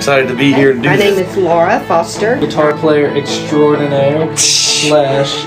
excited to be here to do My this. name is Laura Foster. Guitar player extraordinaire slash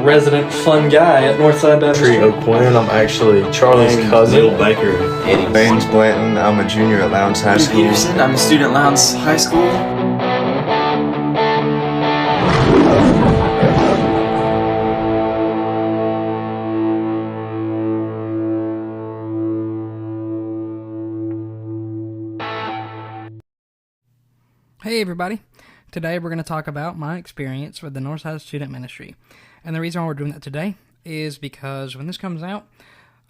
resident fun guy at Northside Student Trio Quinn. I'm actually Charlie's cousin. Will Baker. Eddie. Baines Blanton. I'm a junior at Lowndes High School. Peterson. I'm a student at Lowndes High School. Hey everybody, today we're going to talk about my experience with the Northside Student Ministry. And the reason why we're doing that today is because when this comes out,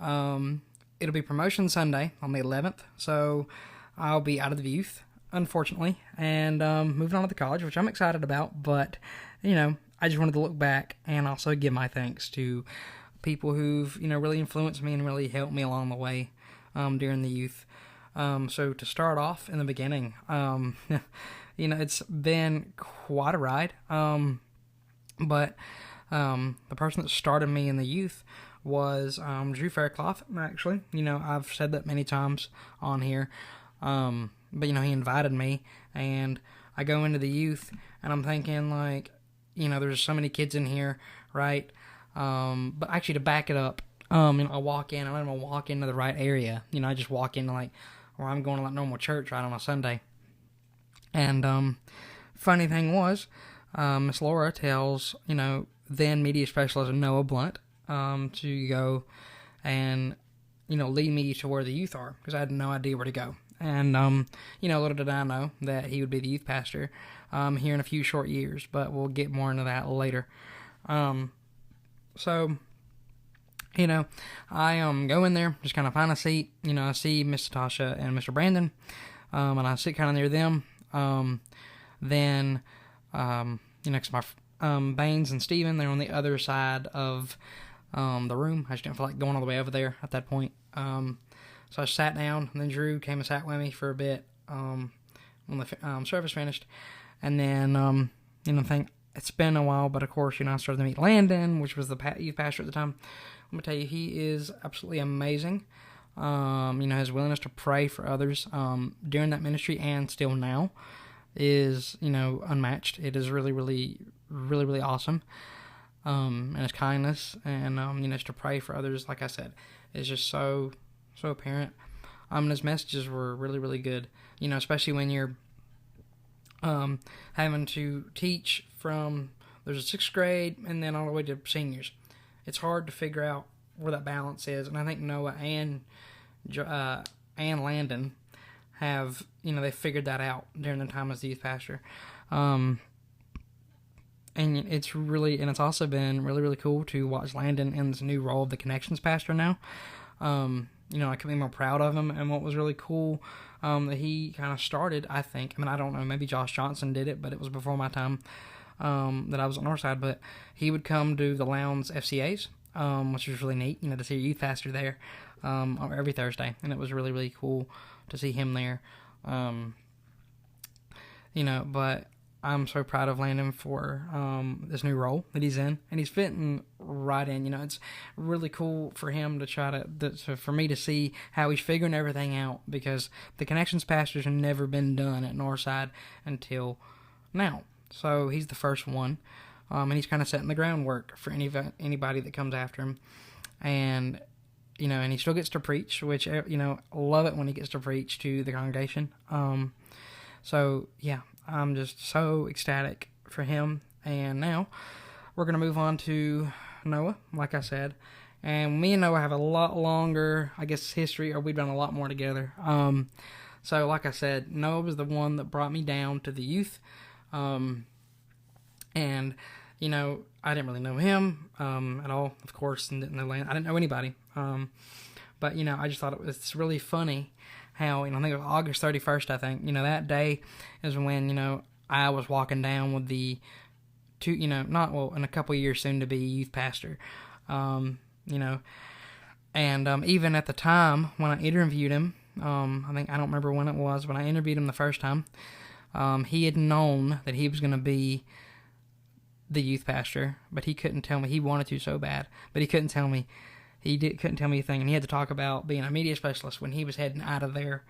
it'll be Promotion Sunday on the 11th, so I'll be out of the youth, unfortunately, and moving on to the college, which I'm excited about, but, you know, I just wanted to look back and also give my thanks to people who've, you know, really influenced me and really helped me along the way during the youth. So to start off in the beginning, you know, it's been quite a ride, but the person that started me in the youth was Drew Faircloth, actually. You know, I've said that many times on here, but, you know, he invited me, and I go into the youth, and I'm thinking, like, you know, there's so many kids in here, right? But actually, to back it up, you know, I walk in, I let them walk into the right area. You know, I just walk into, like, where I'm going to, like, normal church, right, on a Sunday. And funny thing was, Miss Laura tells, you know, then media specialist Noah Blunt to go and, you know, lead me to where the youth are, because I had no idea where to go. And, you know, little did I know that he would be the youth pastor here in a few short years, but we'll get more into that later. So, you know, I go in there, just kind of find a seat. You know, I see Miss Tasha and Mr. Brandon, and I sit kind of near them. Then, you know, 'cause my Baines and Steven, they're on the other side of the room. I just didn't feel like going all the way over there at that point. So I sat down, and then Drew came and sat with me for a bit when the service finished. And then, you know, it's been a while, but of course, you know, I started to meet Landon, which was the youth pastor at the time. I'm going to tell you, he is absolutely amazing. You know, his willingness to pray for others during that ministry and still now is, you know, unmatched. It is really, really, really, really awesome. And his kindness and, you know, just to pray for others, like I said, is just so apparent. And his messages were really, really good, you know, especially when you're having to teach from, there's a 6th grade and then all the way to seniors. It's hard to figure out where that balance is, and I think Noah and Landon have, you know, they figured that out during their time as the youth pastor. And it's also been really, really cool to watch Landon in this new role of the Connections pastor now. You know, I couldn't be more proud of him, and what was really cool that he kind of started, I think, I mean, I don't know, maybe Josh Johnson did it, but it was before my time that I was at Northside, but he would come to the Lowndes FCAs, which was really neat, you know, to see a youth pastor there every Thursday, and it was really, really cool to see him there. You know, but I'm so proud of Landon for this new role that he's in, and he's fitting right in. You know, it's really cool for him to for me to see how he's figuring everything out, because the Connections pastors have never been done at Northside until now. So he's the first one, and he's kind of setting the groundwork for anybody that comes after him. And, you know, and he still gets to preach, which, you know, love it when he gets to preach to the congregation. So, yeah, I'm just so ecstatic for him. And now we're going to move on to Noah, like I said. And me and Noah have a lot longer, I guess, history, or we've done a lot more together. So, like I said, Noah was the one that brought me down to the youth. And, you know, I didn't really know him at all, of course, and didn't know Landon. I didn't know anybody. But, you know, I just thought it was really funny how, you know, I think it was August 31st, I think, you know, that day is when, you know, I was walking down with the two, you know, in a couple of years soon to be youth pastor, you know, and even at the time when I interviewed him, I don't remember when it was, but I interviewed him the first time, he had known that he was going to be the youth pastor, but he couldn't tell me. He wanted to so bad, but he couldn't tell me. Couldn't tell me a thing, and he had to talk about being a media specialist when he was heading out of there.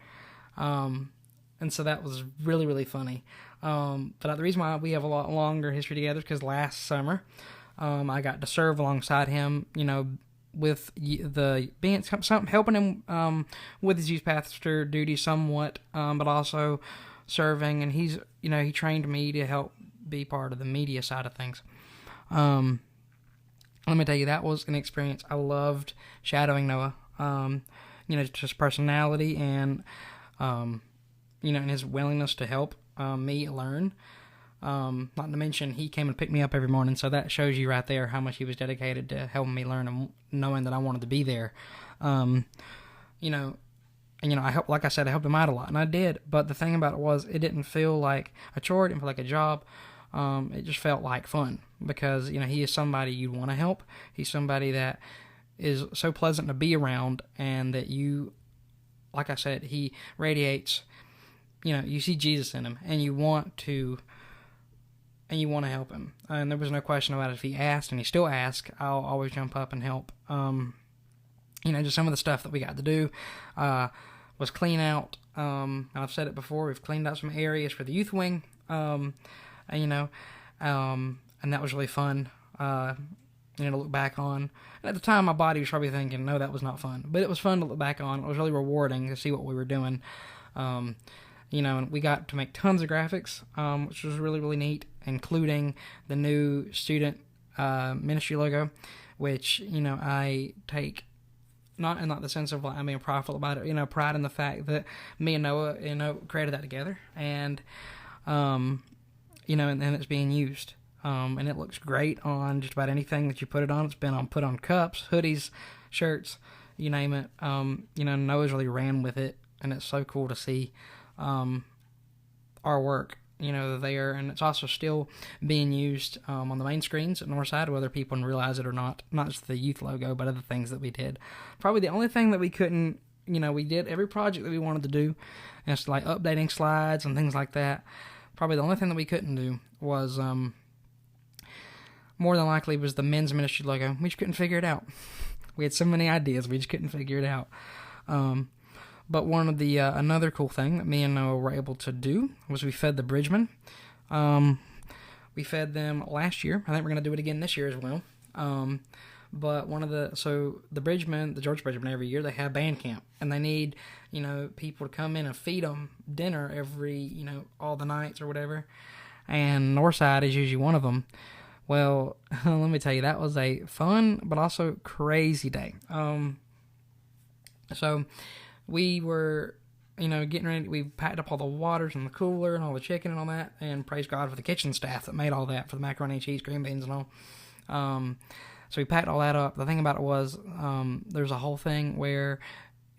And so that was really, really funny. But the reason why we have a lot longer history together is because last summer, I got to serve alongside him, with helping him with his youth pastor duty somewhat, but also serving. And he's, he trained me to help be part of the media side of things. Let me tell you, that was an experience. I loved shadowing Noah. Just his personality and, and his willingness to help me learn. Not to mention, he came and picked me up every morning, so that shows you right there how much he was dedicated to helping me learn and knowing that I wanted to be there. I helped, like I said, I helped him out a lot, and I did. But the thing about it was, it didn't feel like a chore, it didn't feel like a job. It just felt like fun because, he is somebody you'd want to help. He's somebody that is so pleasant to be around, and that like I said, he radiates, you see Jesus in him, and you want to help him. And there was no question about it. If he asked, and he still asks, I'll always jump up and help. Just some of the stuff that we got to do was clean out. I've said it before, we've cleaned out some areas for the youth wing, and that was really fun, to look back on. And at the time, my body was probably thinking, no, that was not fun. But it was fun to look back on. It was really rewarding to see what we were doing. And we got to make tons of graphics, which was really, really neat, including the new student ministry logo, which, I take not in the sense of like I'm being prideful about it, pride in the fact that me and Noah, created that together, and, and it's being used. And it looks great on just about anything that you put it on. It's been put on cups, hoodies, shirts, you name it. Noah's really ran with it, and it's so cool to see our work, there. And it's also still being used on the main screens at Northside, whether people realize it or not. Not just the youth logo, but other things that we did. Probably the only thing that we couldn't, we did every project that we wanted to do, and it's like updating slides and things like that. Probably the only thing that we couldn't do was, more than likely, was the men's ministry logo. We just couldn't figure it out. We had so many ideas, we just couldn't figure it out. But one of the another cool thing that me and Noah were able to do was we fed the Bridgemen. We fed them last year. I think we're going to do it again this year as well. But the Bridgemen, the Georgia Bridgemen, every year they have band camp, and they need, people to come in and feed them dinner every, all the nights or whatever. And Northside is usually one of them. Well, let me tell you, that was a fun but also crazy day. So we were, getting ready. We packed up all the waters and the cooler and all the chicken and all that, and praise God for the kitchen staff that made all that, for the macaroni and cheese, green beans and all. So we packed all that up. The thing about it was, there's a whole thing where,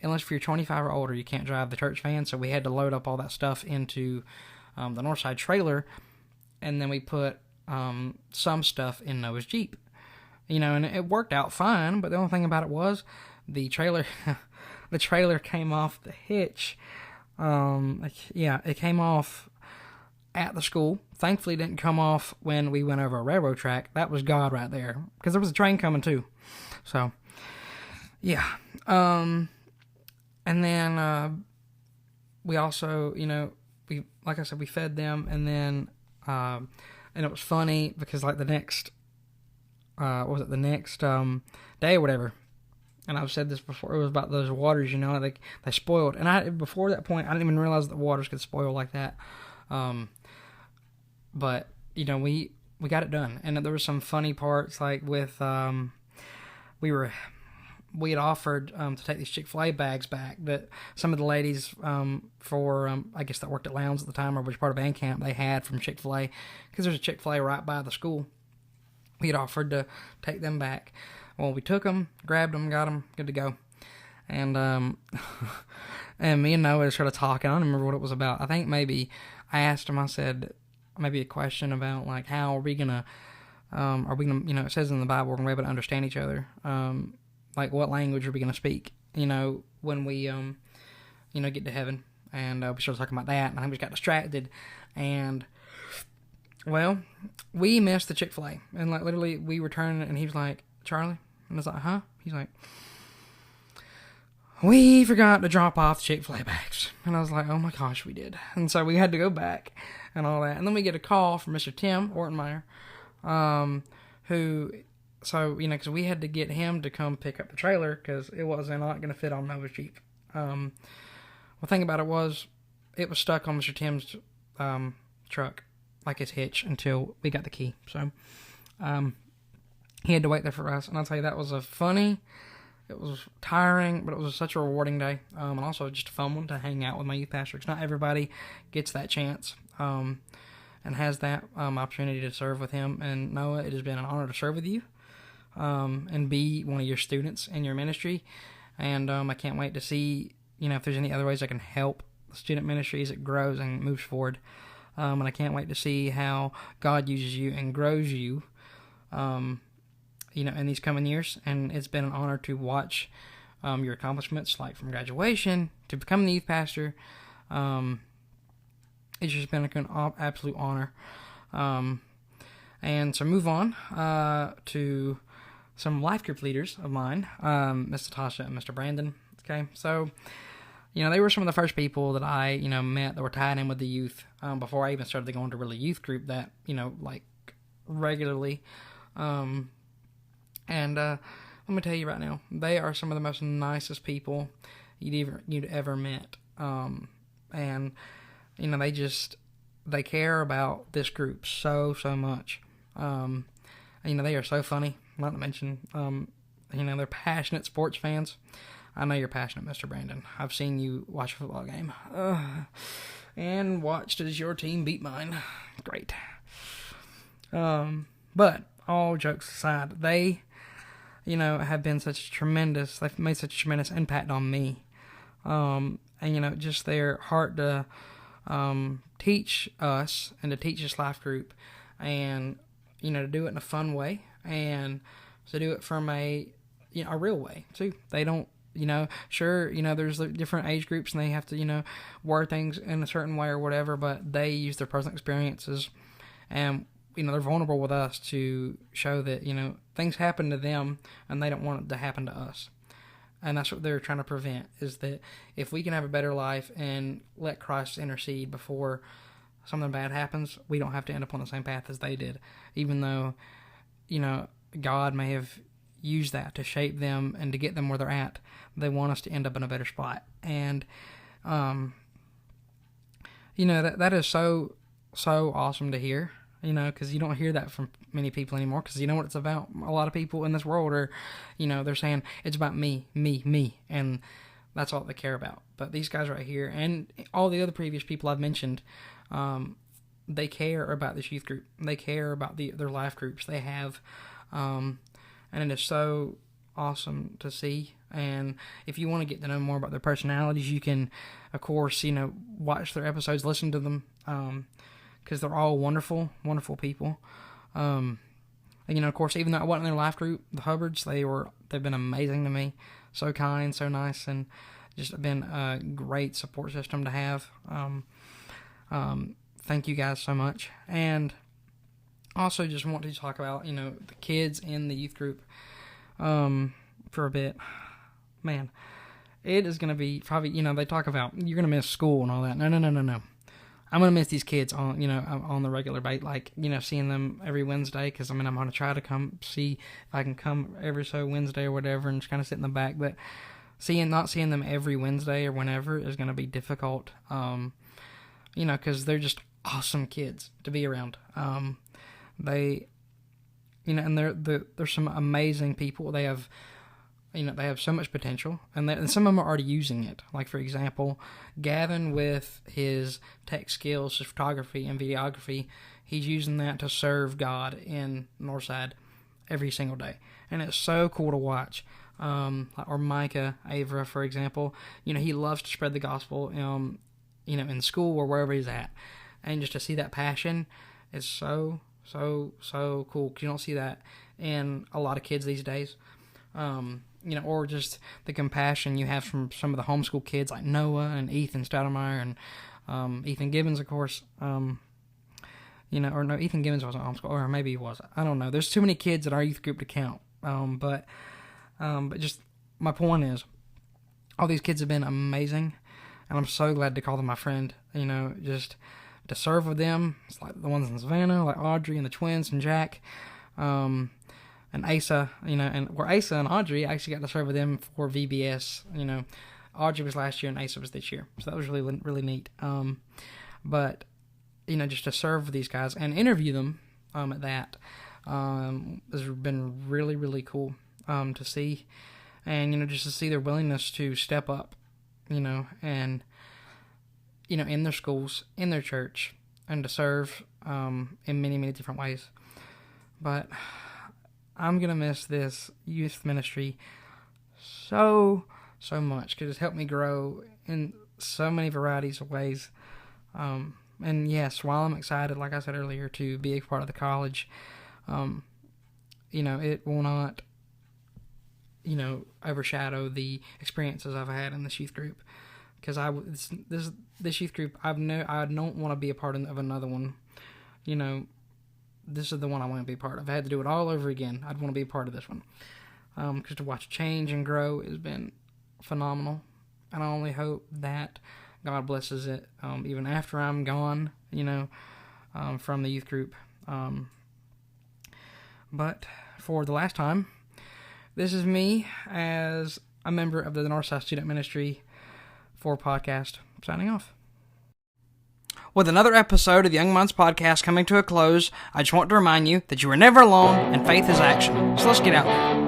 unless you're 25 or older, you can't drive the church van. So we had to load up all that stuff into the Northside trailer, and then we put some stuff in Noah's Jeep. And it worked out fine. But the only thing about it was the trailer, the trailer came off the hitch. It came off at the school. Thankfully, it didn't come off when we went over a railroad track. That was God right there, because there was a train coming too. So, yeah. And then we also, like I said, we fed them, and then and it was funny because like the next, the next day or whatever. And I've said this before. It was about those waters, they spoiled. And before that point, I didn't even realize that waters could spoil like that. But we got it done, and there were some funny parts, like with we had offered to take these Chick-fil-A bags back that some of the ladies I guess that worked at Lowndes at the time, or was part of band camp, they had from Chick-fil-A, because there's a Chick-fil-A right by the school. We had offered to take them back. Well, we took them, grabbed them, got them, good to go. And and me and Noah started talking. I don't remember what it was about. I think maybe I asked him, I said, maybe a question about, like, how are we gonna, it says in the Bible we're gonna be able to understand each other. Like, what language are we gonna speak, when we, get to heaven. And we started talking about that, and I think we just got distracted. And, well, we missed the Chick-fil-A. And, like, literally, we returned, and he was like, Charlie? And I was like, huh? He's like, we forgot to drop off the Chick-fil-A bags. And I was like, oh my gosh, we did. And so we had to go back and all that. And then we get a call from Mr. Tim Ortenmeyer, because we had to get him to come pick up the trailer because it wasn't not going to fit on Nova's Jeep. The thing about it was stuck on Mr. Tim's truck, like his hitch, until we got the key. So he had to wait there for us. And I'll tell you, that was it was tiring, but it was such a rewarding day. And also just a fun one to hang out with my youth pastor. Because not everybody gets that chance and has that opportunity to serve with him. And Noah, it has been an honor to serve with you and be one of your students in your ministry. And I can't wait to see, if there's any other ways I can help the student ministry as it grows and moves forward. And I can't wait to see how God uses you and grows you, in these coming years. And it's been an honor to watch your accomplishments, like from graduation to becoming the youth pastor. It's just been an absolute honor. And so move on to some life group leaders of mine, Miss Natasha and Mr. Brandon. Okay, so, they were some of the first people that I, met that were tied in with the youth before I even started going to really youth group that, regularly. And let me tell you right now, they are some of the most nicest people you'd ever met. And, they care about this group so much. And, they are so funny, not to mention, they're passionate sports fans. I know you're passionate, Mr. Brandon. I've seen you watch a football game. And watched as your team beat mine. Great. But all jokes aside, they, have been they've made such a tremendous impact on me. And, just their heart to teach us and to teach this life group and, to do it in a fun way and to do it from a real way, too. They don't, sure, there's different age groups and they have to, word things in a certain way or whatever, but they use their personal experiences and, they're vulnerable with us to show that, things happen to them and they don't want it to happen to us. And that's what they're trying to prevent, is that if we can have a better life and let Christ intercede before something bad happens, we don't have to end up on the same path as they did, even though, God may have used that to shape them and to get them where they're at. They want us to end up in a better spot. And, that is so awesome to hear, because you don't hear that from many people anymore, because what it's about? A lot of people in this world are, they're saying, it's about me, and that's all they care about. But these guys right here, and all the other previous people I've mentioned, they care about this youth group. They care about their life groups they have, and it is so awesome to see. And if you want to get to know more about their personalities, you can, of course, watch their episodes, listen to them, because they're all wonderful people. And, of course, even though I wasn't in their life group, the Hubbards, they've been amazing to me. So kind, so nice, and just been a great support system to have. Thank you guys so much. And also just want to talk about, the kids in the youth group for a bit. Man, it is going to be probably, they talk about you're going to miss school and all that. No. I'm going to miss these kids on, on the regular bait, seeing them every Wednesday, because, I'm going to try to come see if I can come every so Wednesday or whatever and just kind of sit in the back. But not seeing them every Wednesday or whenever is going to be difficult, because they're just awesome kids to be around. They, and they're some amazing people. They have, they have so much potential, and some of them are already using it. Like, for example, Gavin, with his tech skills, his photography and videography, he's using that to serve God in Northside every single day. And it's so cool to watch. Or Micah Avra, for example, he loves to spread the gospel, in school or wherever he's at. And just to see that passion is so cool. 'Cause you don't see that in a lot of kids these days. Or just the compassion you have from some of the homeschool kids like Noah and Ethan Stoudemire and Ethan Gibbons, of course. Or no, Ethan Gibbons wasn't homeschool, or maybe he was. I don't know. There's too many kids in our youth group to count. But just my point is, all these kids have been amazing, and I'm so glad to call them my friend. You know, just to serve with them. It's like the ones in Savannah, like Audrey and the twins and Jack, and Asa. You know, and where Asa and Audrey, I actually got to serve with them for VBS. You know, Audrey was last year and Asa was this year, so that was really neat. But you know, just to serve with these guys and interview them at that has been really cool to see. And, you know, just to see their willingness to step up, you know, and, you know, in their schools, in their church, and to serve in many different ways. But I'm going to miss this youth ministry so much, because it's helped me grow in so many varieties of ways. And yes, while I'm excited, like I said earlier, to be a part of the college, you know, it will not, you know, overshadow the experiences I've had in this youth group, because this youth group, I don't want to be a part of another one. You know, this is the one I want to be a part of. If I had to do it all over again, I'd want to be a part of this one, because to watch change and grow has been phenomenal, and I only hope that God blesses it even after I'm gone, you know, from the youth group. But for the last time, this is me as a member of the Northside Student Ministry for podcast, signing off. With another episode of the Young Minds Podcast coming to a close, I just want to remind you that you are never alone and faith is action. So let's get out there.